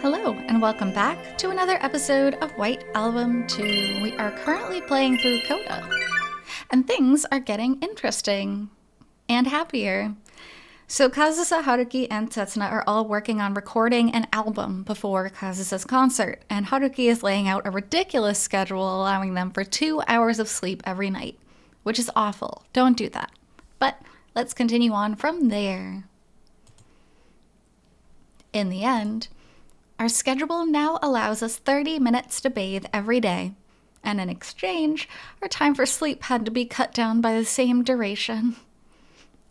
Hello, and welcome back to another episode of White Album 2. We are currently playing through CODA, and things are getting interesting and happier. So Kazusa, Haruki, and Setsuna are all working on recording an album before Kazusa's concert, and Haruki is laying out a ridiculous schedule allowing them for 2 hours of sleep every night, which is awful. Don't do that. But let's continue on from there. In the end, our schedule now allows us 30 minutes to bathe every day, and in exchange, our time for sleep had to be cut down by the same duration.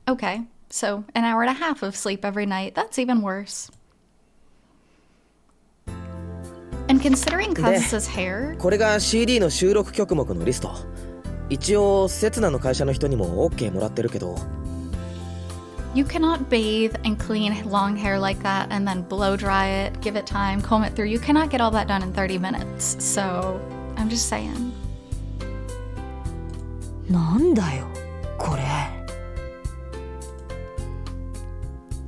Okay, so an hour and a half of sleep every night, that's even worse. And considering Kazusa's hair... これが CD の収録曲目のリスト。一応、Setsunaの会社の人にも OK もらってるけど。You cannot bathe and clean long hair like that and then blow dry it, give it time, comb it through. You cannot get all that done in 30 minutes. So, I'm just saying. なんだよ、これ。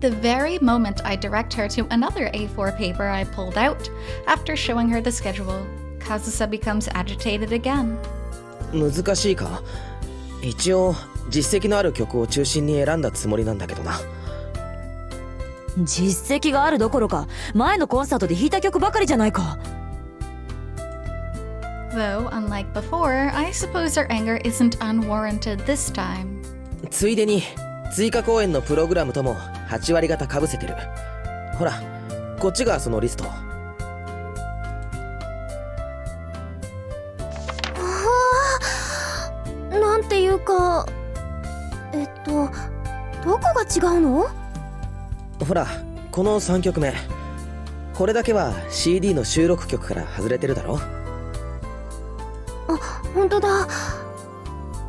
The very moment I direct her to another A4 paper I pulled out, after showing her the schedule, Kazusa becomes agitated again. 難しいか？一応実績のある曲を中心に選んだつもりなんだけどな。実績があるどころか、前のコンサートで弾いた曲ばかりじゃないか。Though, unlike before, I suppose her anger isn't unwarranted this time. ついでに追加公演のプログラムとも8割方被せてる。ほら、こっちがそのリスト。なんていうか、どこが違うの？ほら、この3曲目。これだけは CD の収録曲から外れてるだろ？あ、ほんとだ。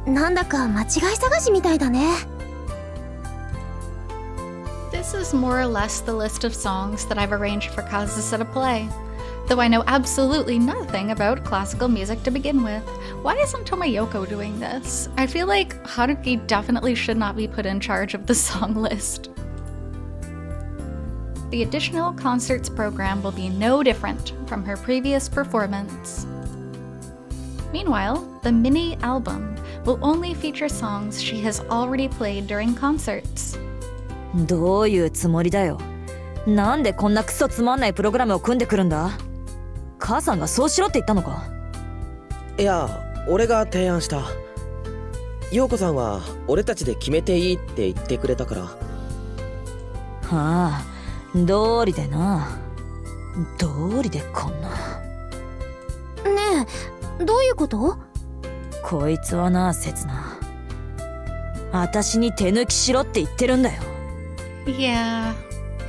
なんだか間違い探しみたいだね。This is more or less the list of songs that I've arranged for Kazusa to play. Though I know absolutely nothing about classical music to begin with. Why isn't Tomoyoko doing this? I feel like Haruki definitely should not be put in charge of the song list. The additional concerts program will be no different from her previous performance. Meanwhile, the mini album will only feature songs she has already played during concerts. どういうつもりだよ。なんでこんなクソつまんないプログラムを組んでくるんだ？母さんがそうしろって言ったのか？いや、俺が提案した。陽子さんは俺たちで決めていいって言ってくれたから。はあ、道理でな。道理でこんな。ねえ、どういうこと？こいつはな、刹那。私に手抜きしろって言ってるんだよ。Yeah,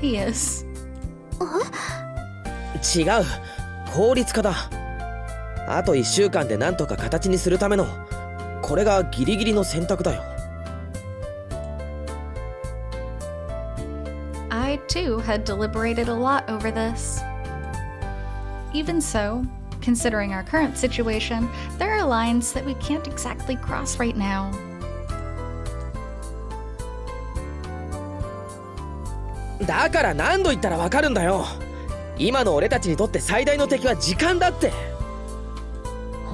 he is. 違う、効率化だ。あと1週間でなんとか形にするための、これがギリギリの選択だよ。I too had deliberated a lot over this. Even so, considering our current situation, there are lines that we can't exactly cross right now. だから何度言ったらわかるんだよ。今の俺たちにとって最大の敵は時間だって。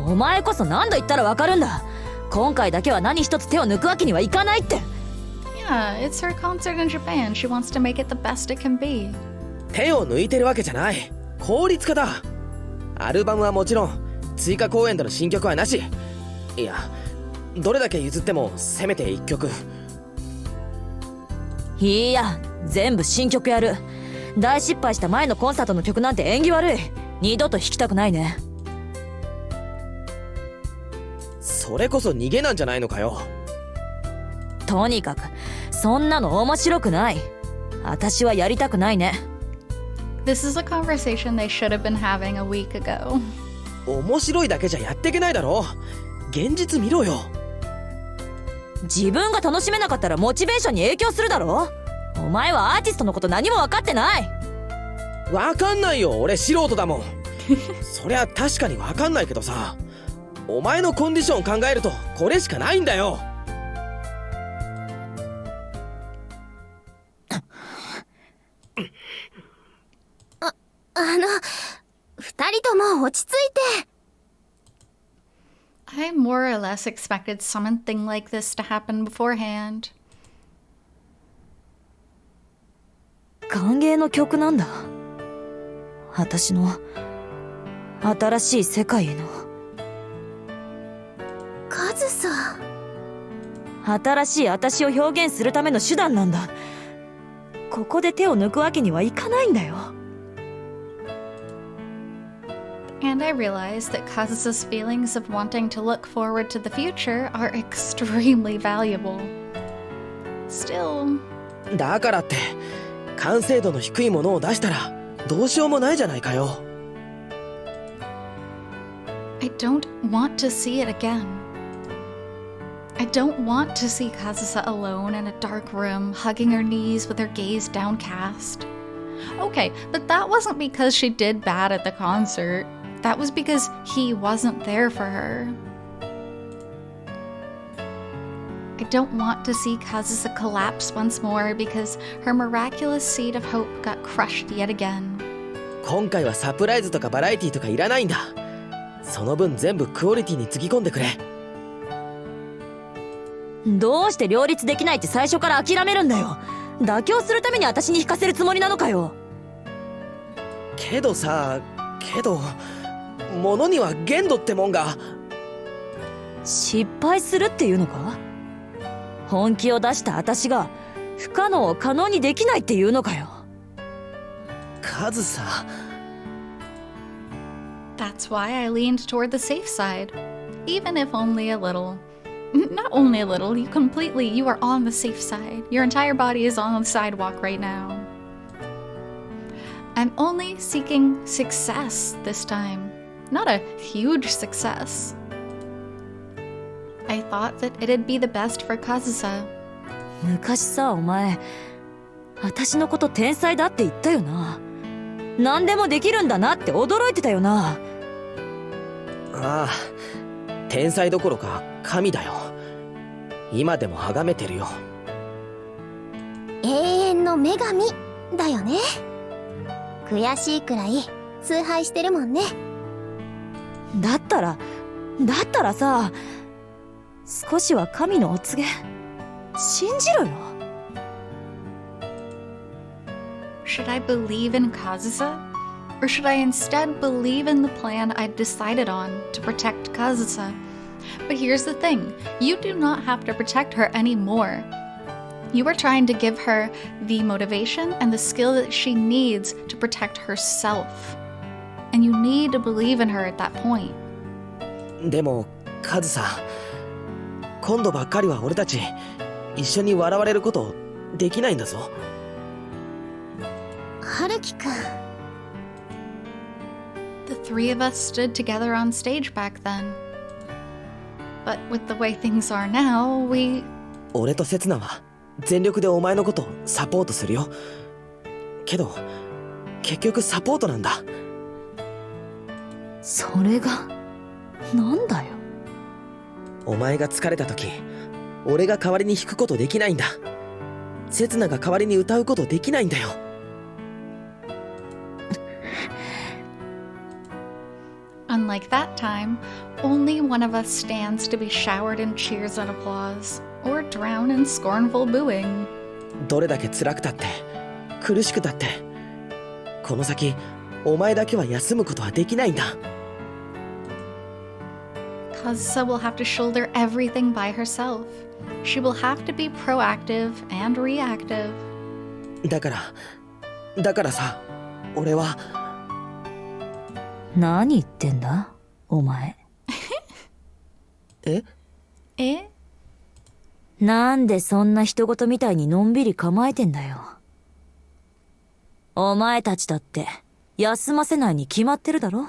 お前こそ何度言ったらわかるんだ。今回だけは何一つ手を抜くわけにはいかないって。Yeah, it's her concert in Japan. She wants to make it the best it can be. 手を抜いてるわけじゃない。効率化だ。アルバムはもちろん、追加公演での新曲はなし。いや、どれだけ譲ってもせめて1曲。いや、全部新曲やる。大失敗した前のコンサートの曲なんて縁起悪い。二度と弾きたくないね。それこそ逃げなんじゃないのかよ。とにかくそんなの面白くない。私はやりたくないね。 This is a conversation they should have been having a week ago. 面白いだけじゃやっていけないだろ。現実見ろよ。自分が楽しめなかったらモチベーションに影響するだろ。お前はアーティストのこと何も分かってない。わかんないよ、俺素人だもん。そりゃ確かにわかんないけどさ、お前のコンディション考えるとこれしかないんだよ。あ二人とも落ち着いて。I more or less expected something like this to happen beforehand. 歓迎の曲なんだ。私の新しい世界への。カズさ。新しい私を表現するための手段なんだ。ここで手を抜くわけにはいかないんだよ。And I realized that Kazusa's feelings of wanting to look forward to the future are extremely valuable. Still, だからって完成度の低いものを出したらどうしようもないじゃないかよ。I don't want to see it again. I don't want to see Kazusa alone in a dark room, hugging her knees with her gaze downcast. Okay, but that wasn't because she did bad at the concert. That was because he wasn't there for her. I don't want to see Kazusa collapse once more because her miraculous seed of hope got crushed yet again. 今回はサプライズとかバラエティとかいらないんだ。その分全部クオリティにつぎ込んでくれ。どうして両立できないって最初から諦めるんだよ。妥協するために私に引かせるつもりなのかよ。けど物には限度ってもんが。失敗するっていうのか？本気を出した私が不可能を可能にできないっていうのかよ。カズさ。That's why I leaned toward the safe side, even if only a little. Not only a little, you are on the safe side. Your entire body is on the sidewalk right now. I'm only seeking success this time, not a huge success. I thought that it'd be the best for Kazusa. 昔さ、お前私のこと天才だって言ったよな。何でもできるんだなって驚いてたよな。ああ、天才どころか神だよ。今でも崇めてるよ。永遠の女神だよね。悔しいくらい崇拝してるもんね。だったらさ、少しは神のお告げ信じろよ。Should I believe in Kazusa? Or should I instead believe in the plan I'd decided on to protect Kazusa? But here's the thing, you do not have to protect her anymore. You are trying to give her the motivation and the skill that she needs to protect herself. And you need to believe in her at that point. でもカズさ、今度ばっかりは俺たち一緒に笑われることできないんだぞ。春樹くん。The three of us stood together on stage back then. But with the way things are now, we... 俺とセツナは全力でお前のことサポートするよ。けど結局サポートなんだ。それがなんだよ。お前が疲れた時、俺が代わりに弾くことできないんだ。セツナが代わりに歌うことできないんだよ。Unlike that time, only one of us stands to be showered in cheers and applause, or drown in scornful booing. どれだけ辛くたって苦しくたって、この先お前だけは休むことはできないんだ。Kazusa will have to shoulder everything by herself. She will have to be proactive and reactive. だからさ、俺は。何言ってんだお前。え？なんでそんな人事みたいにのんびり構えてんだよ。お前たちだって休ませないに決まってるだろ。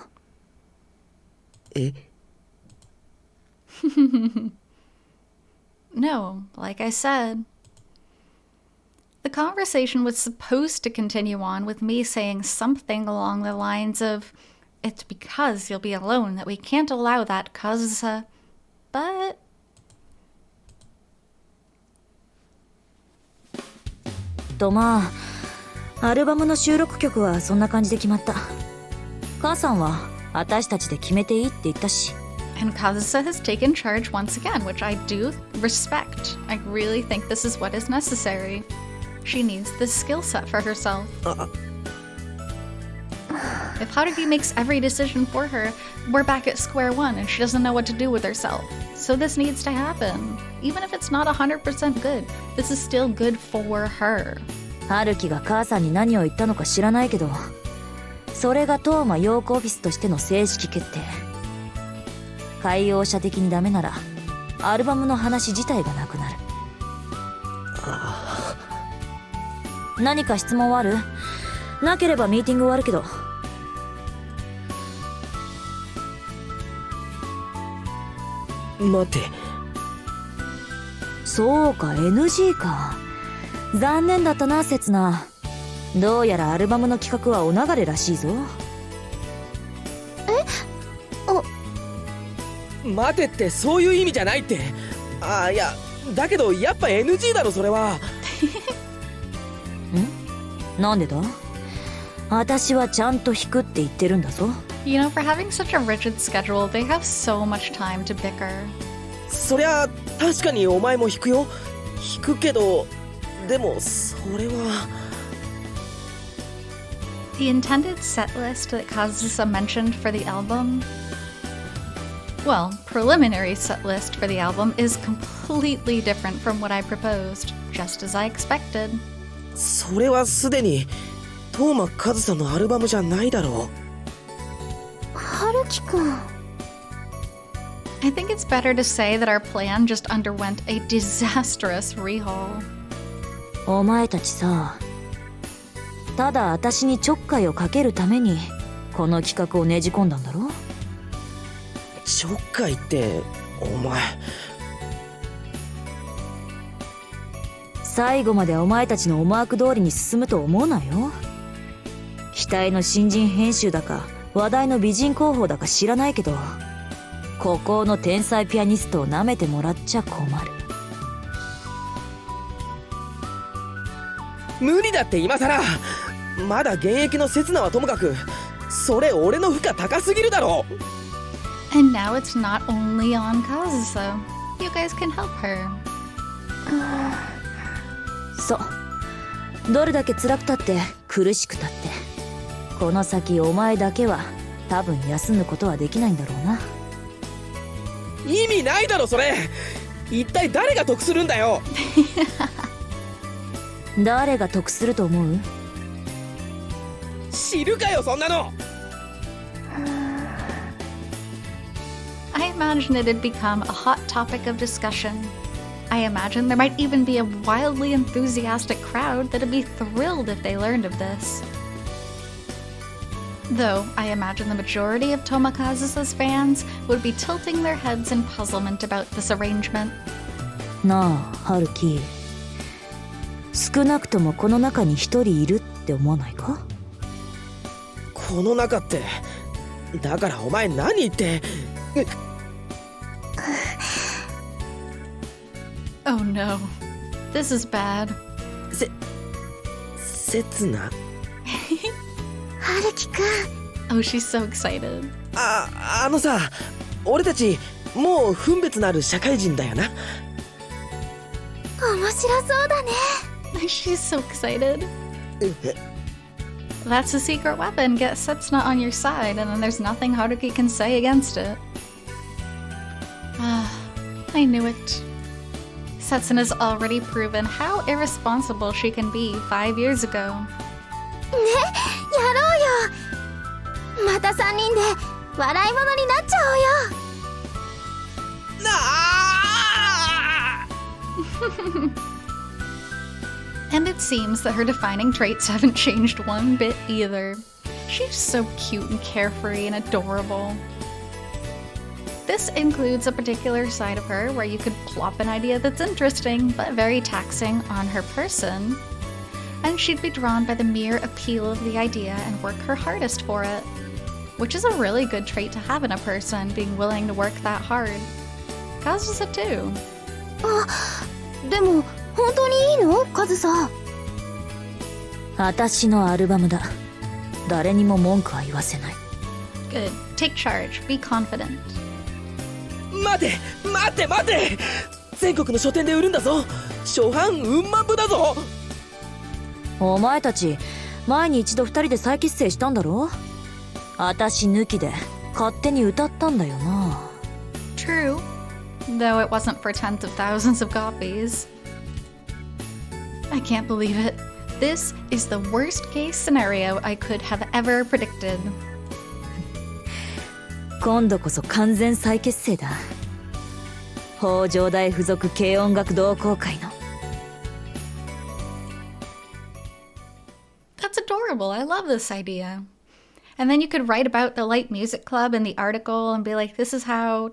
No, like I said. The conversation was supposed to continue on with me saying something along the lines of, "It's because you'll be alone that we can't allow that, Kazusa." But... とまあアルバムの収録曲はそんな感じで決まった。母さんは私たちで決めていいって言ったし。 And Kazusa has taken charge once again, which I do respect. I really think this is what is necessary. She needs this skill set for herself. If Haruki makes every decision for her, we're back at square one and she doesn't know what to do with herself. So this needs to happen. Even if it's not 100% good, this is still good for her. 春樹が母さんに何を言ったのか知らないけど、それが当麻ヨークオフィスとしての正式決定。海洋社的にダメならアルバムの話自体がなくなる。何か質問ある？なければミーティング終わるけど。待って。そうか、 NG か。残念だったな、刹那。どうやらアルバムの企画はお流れらしいぞ。待てってそういう意味じゃないって。ああ、いやだけどやっぱ NG だろそれは。なんでだ？私はちゃんと弾くって言ってるんだぞ。You know, for having such a rigid schedule, they have so much time to bicker. そりゃ確かにお前も弾くよ。弾くけど、でもそれは。The intended set list that Kazusa mentioned for the album, well, preliminary set list for the album is completely different from what I proposed, just as I expected. それはすでに當麻和沙のアルバムじゃないだろう。春樹くん。I think it's better to say that our plan just underwent a disastrous rehaul. お前たちさ、ただ私にちょっかいをかけるためにこの企画をねじ込んだんだろ？ちょっかいってお前。最後までお前たちの思惑通りに進むと思うなよ。期待の新人編集だか話題の美人候補だか知らないけど、孤高の天才ピアニストを舐めてもらっちゃ困る。無理だって今さら。まだ現役の刹那はともかく、それ俺の負荷高すぎるだろ。 And now it's not only on Kazusa. You guys can help her. そう、どれだけ辛くたって苦しくたって、この先お前だけは多分休むことはできないんだろうな。意味ないだろそれ。一体誰が得するんだよ。誰が得すると思う？知るかよそんなの。I imagine it'd become a hot topic of discussion. I imagine there might even be a wildly enthusiastic crowd that'd be thrilled if they learned of this. Though, I imagine the majority of Toma Kazusa's fans would be tilting their heads in puzzlement about this arrangement. なあ、春樹。少なくともこの中に一人いるって思わないか？この中って、だからお前何言って。Oh no. This is bad. 刹那。春樹くん。Oh, she's so excited. あのさ、俺たちもう分別のある社会人だよな。面白そうだね。She's so excited. That's a secret weapon. Get Setsuna on your side, and then there's nothing Haruki can say against it. I knew it. Setsuna's already proven how irresponsible she can be 5 years ago. ね、やろうよ。また3人で笑い物になっちゃおうよ。And it seems that her defining traits haven't changed one bit either. She's so cute and carefree and adorable. This includes a particular side of her where you could plop an idea that's interesting but very taxing on her person, and she'd be drawn by the mere appeal of the idea and work her hardest for it, which is a really good trait to have in a person, being willing to work that hard. Kazusa too. あ、でも本当にいいの？カズサ。私のアルバムだ。誰にも文句は言わせない。 Good. Take charge. Be confident. 待て待て待て、全国の書店で売るんだぞ。初版うん万部だぞ。お前たち前に一度二人で再結成したんだろ。私抜きで勝手に歌ったんだよな。 True. Though it wasn't for tens of thousands of copies. I can't believe it. This is the worst case scenario I could have ever predicted. 今度こそ完全再結成だ。北条大附属軽音楽同好会の。That's adorable. I love this idea. And then you could write about the Light Music Club in the article and be like, this is how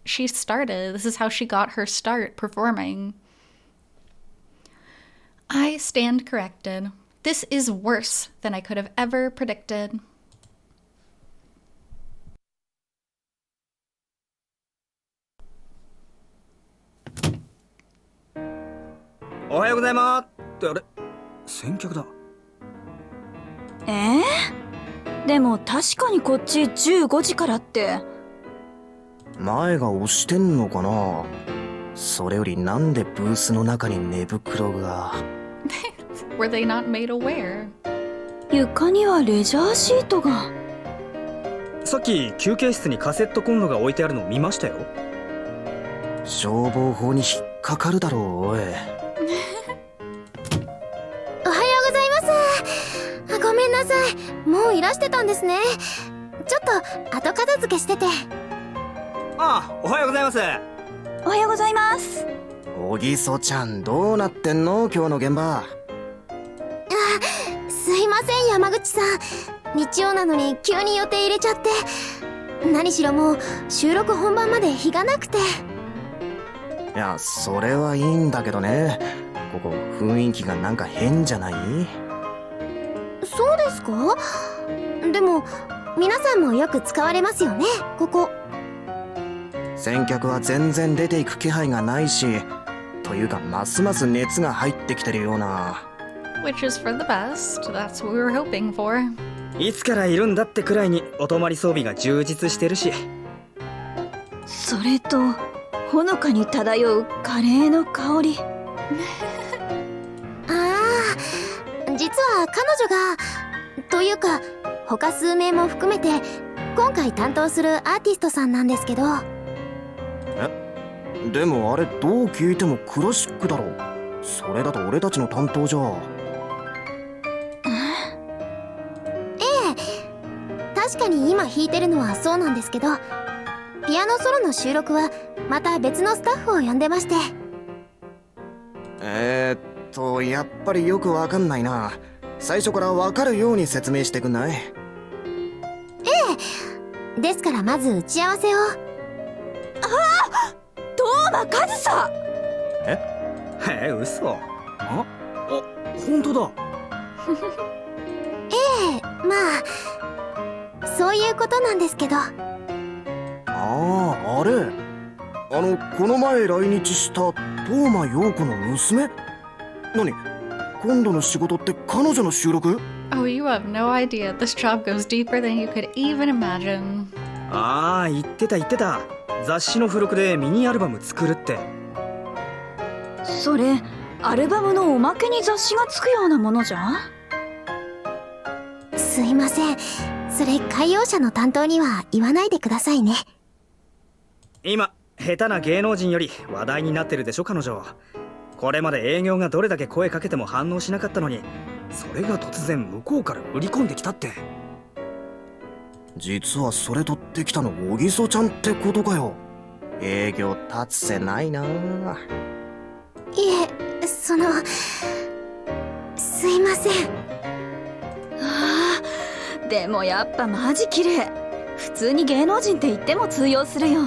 she started. This is how she got her start performing. I stand corrected. This is worse than I could have ever predicted. おはようございますってあれ先客だ。でも確かにこっち15時からって。前が押してんのかな。それよりなんでブースの中に寝袋が。Were they not made aware? 床にはレジャーシートが。さっき休憩室にカセットコンロが置いてあるの見ましたよ。消防法に引っかかるだろう。おい、おはようございます。ごめんなさい、もういらしてたんですね。ちょっと後片付けしてて。ああ、おはようございます。おはようございます。小木曽ちゃんどうなってんの今日の現場。すいません山口さん、日曜なのに急に予定入れちゃって。何しろもう収録本番まで日がなくて。いや、それはいいんだけどね。ここ雰囲気がなんか変じゃない？そうですか？でも皆さんもよく使われますよね、ここ。先客は全然出ていく気配がないし、というかますます熱が入ってきてるような。Which is for the best. That's what we were hoping for. いつからいるんだってくらいにお泊まり装備が充実してるし。それとほのかに漂うカレーの香り。ああ、実は彼女が、というか他数名も含めて今回担当するアーティストさんなんですけど。でもあれどう聞いてもクラシックだろ。それだと俺たちの担当じゃ。確かに今弾いてるのはそうなんですけど、ピアノソロの収録はまた別のスタッフを呼んでまして。やっぱりよくわかんないな。最初からわかるように説明してくんない？ですからまず打ち合わせを。東間和沙。嘘。あ、本当だ。まあそういうことなんですけど。あれこの前来日した東間陽子の娘？何？今度の仕事って彼女の収録？ Oh, you have no idea. This job goes deeper than you could even imagine. ああ、言ってた。雑誌の付録でミニアルバム作るって。それアルバムのおまけに雑誌がつくようなものじゃん。すいません、それ海洋社の担当には言わないでくださいね。今下手な芸能人より話題になってるでしょ彼女。これまで営業がどれだけ声かけても反応しなかったのに、それが突然向こうから売り込んできたって。実はそれ取ってきたの小木曽ちゃんってことかよ。営業立つせないな。いえ、すいません。でもやっぱマジ綺麗。普通に芸能人って言っても通用するよ。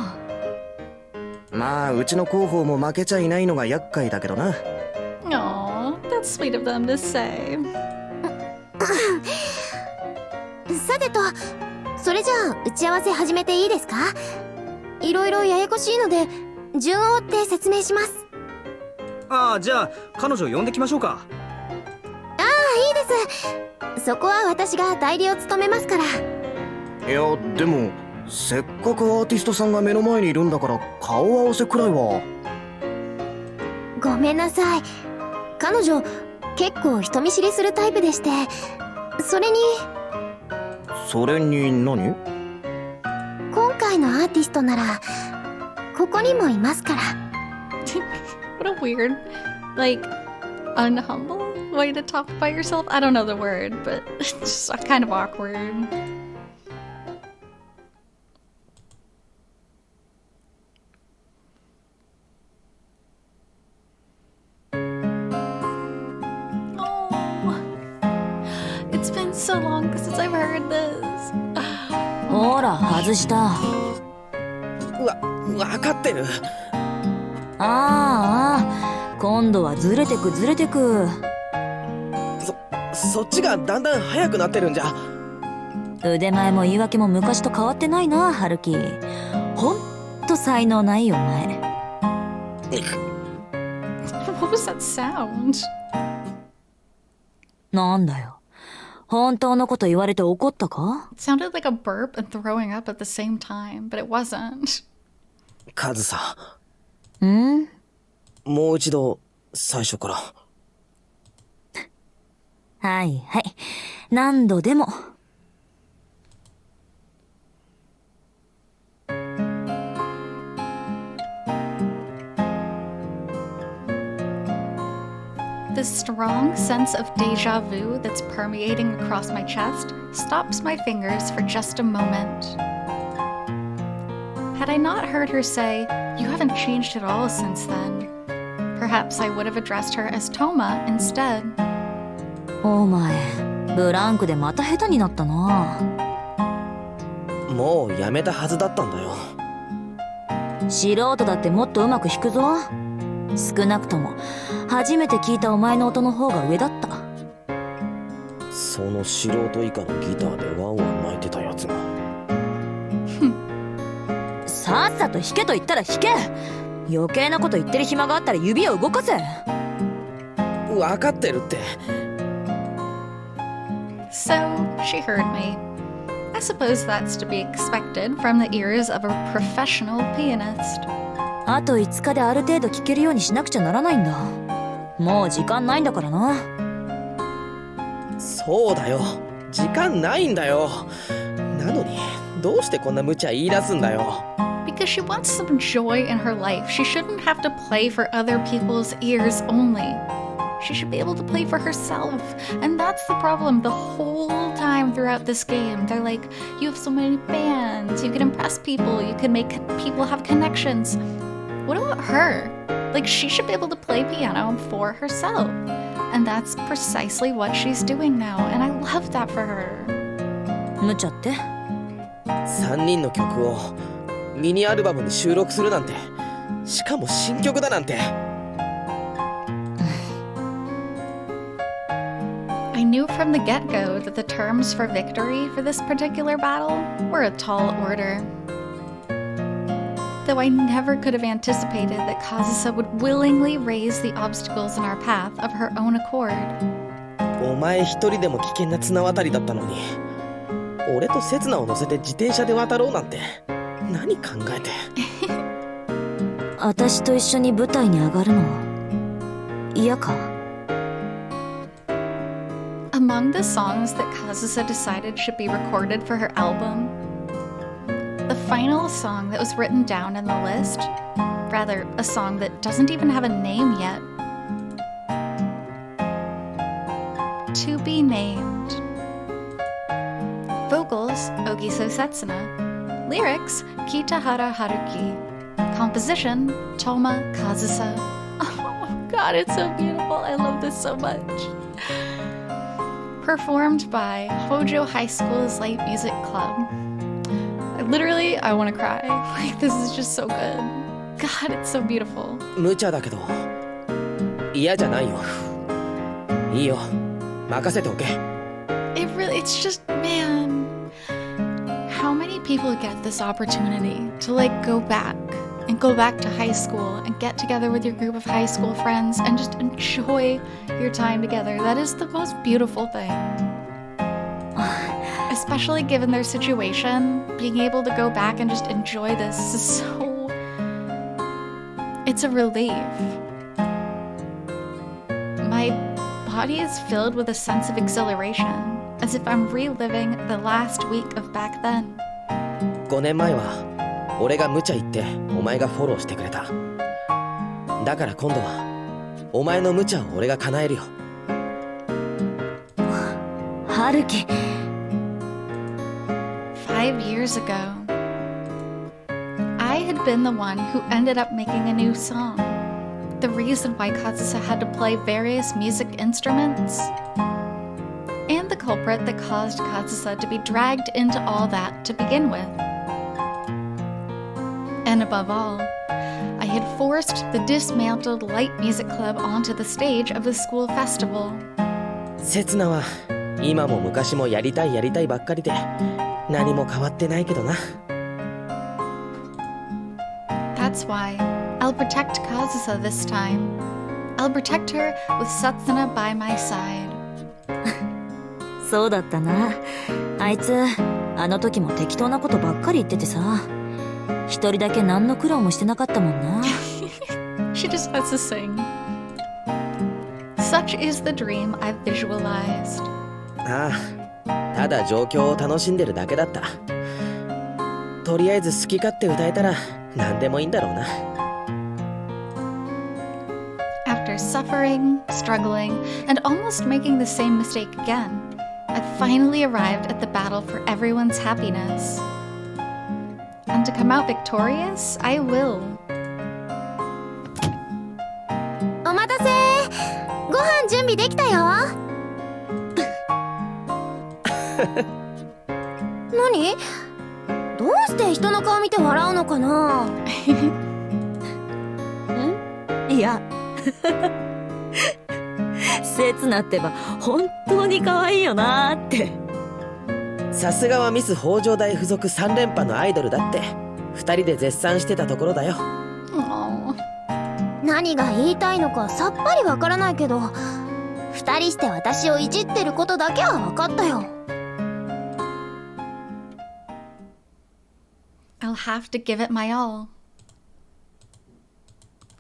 まあうちの広報も負けちゃいないのが厄介だけどな。Aw, that's sweet of them to say. さてと、それじゃあ打ち合わせ始めていいですか？いろいろややこしいので順を追って説明します。ああ、じゃあ彼女呼んできましょうか。いいですす。そこは私が代理を務めますから。いやでもせっかくアーティストさんが目の前にいるんだから顔合わせくらいは。ごめんなさい。彼女結構人見知りするタイプでして、それに何？今回のアーティストならここにもいますから。What a weird, like, unhumble way to talk about yourself. I don't know the word, but it's just kind of awkward. Oh, it's been so long since I've heard this. ほら外した。わかってる。ああ、今度はずれてく。そっちがだんだん速くなってるんじゃ。腕前も言い訳も昔と変わってないな、ハルキ。ほんと才能ないよお前。What was that sound? なんだよ。本当のこと言われて怒ったか？ It sounded like a burp and throwing up at the same time, but it wasn't. カズさ。ん？もう一度最初から。はいはい。何度でも。The strong sense of déjà vu that's permeating across my chest stops my fingers for just a moment. Had I not heard her say, "You haven't changed at all since then," perhaps I would have addressed her as Toma instead. お前、ブランクでまた下手になったな。もうやめたはずだったんだよ。素人だってもっとうまく弾くぞ。少なくとも初めて聞いたお前の音の方が上だった。その素人以下のギターでワンワン泣いてたやつが。さっさと弾けと言ったら弾け。余計なこと言ってる暇があったら指を動かせ。わかってるって。So, she heard me. I suppose that's to be expected from the ears of a professional pianist. あと5日である程度聴けるようにしなくちゃならないんだ。もう時間ないんだからな。そうだよ。時間ないんだよ。なのにどうしてこんな無茶言い出すんだよ。Because she wants some joy in her life. She shouldn't have to play for other people's ears only. She should be able to play for herself. And that's the problem the whole time throughout this game. They're like, you have so many fans, you can impress people, you can make people have connections. What about her? Like, she should be able to play piano for herself. And that's precisely what she's doing now. And I love that for her. 無茶って？ 3人の曲をミニアルバムに収録するなんて。しかも新曲だなんて。I knew from the get-go that the terms for victory for this particular battle were a tall order. Though I never could have anticipated that Kazusa would willingly raise the obstacles in our path of her own accord. お前一人でも危険な綱渡りだったのに、俺と刹那を乗せて自転車で渡ろうなんて何考えて。私と一緒に舞台に上がるの嫌か？Among the songs that Kazusa decided should be recorded for her album, the final song that was written down in the list, rather, a song that doesn't even have a name yet, To Be Named. Vocals, Ogiso Setsuna. Lyrics, Kitahara Haruki. Composition, Toma Kazusa. Oh god, it's so beautiful. I love this so much. Performed by Hojo High School's Light Music Club. I want to cry. Like, this is just so good. God, it's so beautiful. 無茶だけど嫌じゃないよ。いいよ、任せておけ。It's just, man, how many people get this opportunity to like go back and go back to high school and get together with your group of high school friends and just enjoy your time together. That is the most beautiful thing. Especially given their situation, being able to go back and just enjoy this is so... It's a relief. My body is filled with a sense of exhilaration, as if I'm reliving the last week of back then. 5年前は俺が無茶言ってお前がフォローしてくれた。だから今度はお前の無茶を俺が叶えるよ。春樹。5 years ago, I had been the one who ended up making a new song. The reason why Kazusa had to play various music instruments. And the culprit that caused Kazusa to be dragged into all that to begin with. And above all, I had forced the dismantled light music club onto the stage of the school festival. せつなは今も昔もやりたいばっかりで何も変わってないけどな。That's why I'll protect Kazusa this time. I'll protect her with Setsuna by my side. そうだったな。あいつあの時も適当なことばっかり言っててさ、一人だけ何の苦労もしてなかったもんな。She just has to sing. Such is the dream I've visualized. ああ、ただ状況を楽しんでるだけだった。とりあえず好き勝手歌えたら何でもいいんだろうな。After suffering, struggling, and almost making the same mistake again, I've finally arrived at the battle for everyone's happiness. And to come out victorious, I will. お待たせ。ご飯準備できたよ。何？どうして人の顔見て笑うのかな？いやせつなってば本当に可愛いよなーって。さすがはミス北条大附属3連覇のアイドルだって2人で絶賛してたところだよ。何が言いたいのかさっぱりわからないけど、2人して私をいじってることだけは分かったよ。I'll have to give it my all.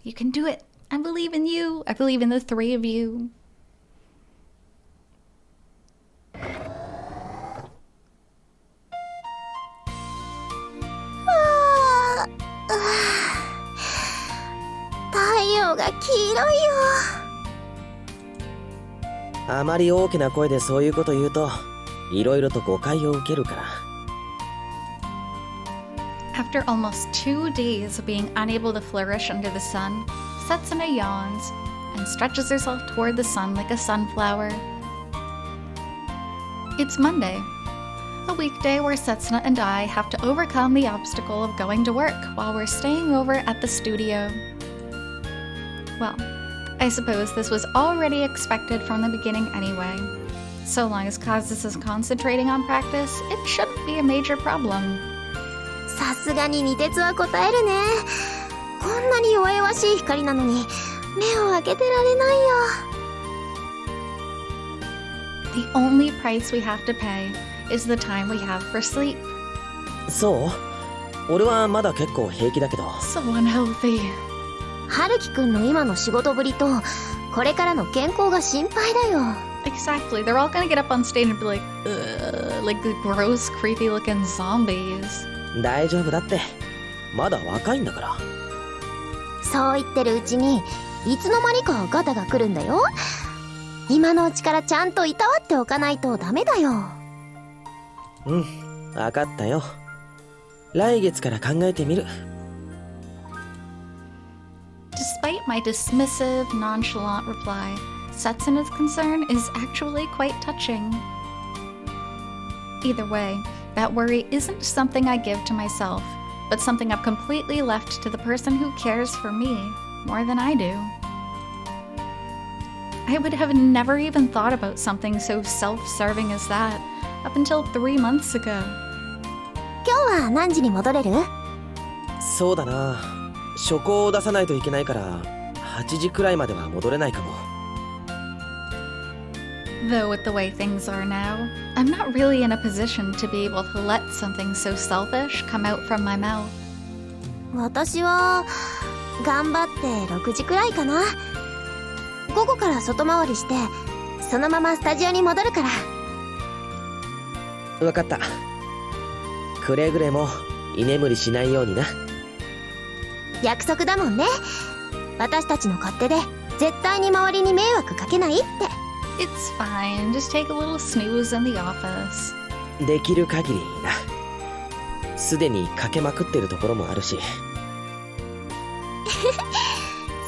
You can do it. I believe in you. I believe in the three of you. Ah, 太陽が黄色いよ。あまり大きな声でそういうこと言うといろいろと誤解を受けるから。After almost 2 days of being unable to flourish under the sun, Setsuna yawns and stretches herself toward the sun like a sunflower. It's Monday, a weekday where Setsuna and I have to overcome the obstacle of going to work while we're staying over at the studio. Well, I suppose this was already expected from the beginning anyway. So long as Kazusa is concentrating on practice, it shouldn't be a major problem. さすがに二鉄は答えるね。こんなに弱々しい光なのに目を開けてられないよ。The only price we have to pay is the time we have for sleep. そう？俺はまだ結構平気だけど。So unhealthy. 春樹くんの今の仕事ぶりとこれからの健康が心配だよ。Exactly. They're all gonna get up on stage and be like the gross, creepy looking zombies. 大丈夫だって。まだ若いんだから。そう言ってるうちにいつの間にかガタが来るんだよ。今のうちからちゃんといたわっておかないとダメだよ。うん、分かったよ。来月から考えてみる。Despite my dismissive, nonchalant reply, Setsuna's concern is actually quite touching. Either way, that worry isn't something I give to myself, but something I've completely left to the person who cares for me more than I do. I would have never even thought about something so self-serving as that up until 3 months ago. 今日は何時に戻れる？そうだな。書庫を出さないといけないから8時くらいまでは戻れないかも。 Though with the way things are now, I'm not really in a position to be able to let something so selfish come out from my mouth. 私は頑張って6時くらいかな。午後から外回りしてそのままスタジオに戻るから。分かった。くれぐれも居眠りしないようにな。約束だもんね。私たちの勝手で絶対に周りに迷惑かけないって。 It's fine, just take a little snooze in the office. できる限りな。すでにかけまくってるところもあるし。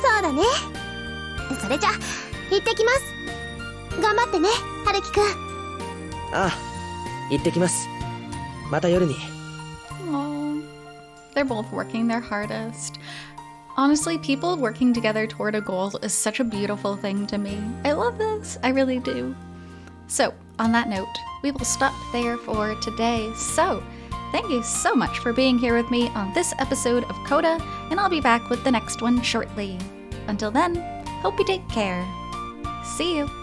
そうだね。それじゃ行ってきます。頑張ってね、春樹くん。ああ、行ってきます。また夜に。 Aww. They're both working their hardest. Honestly, people working together toward a goal is such a beautiful thing to me. I love this. I really do. So, on that note, we will stop there for today. So, thank you so much for being here with me on this episode of CODA, and I'll be back with the next one shortly. Until then, hope you take care. See you.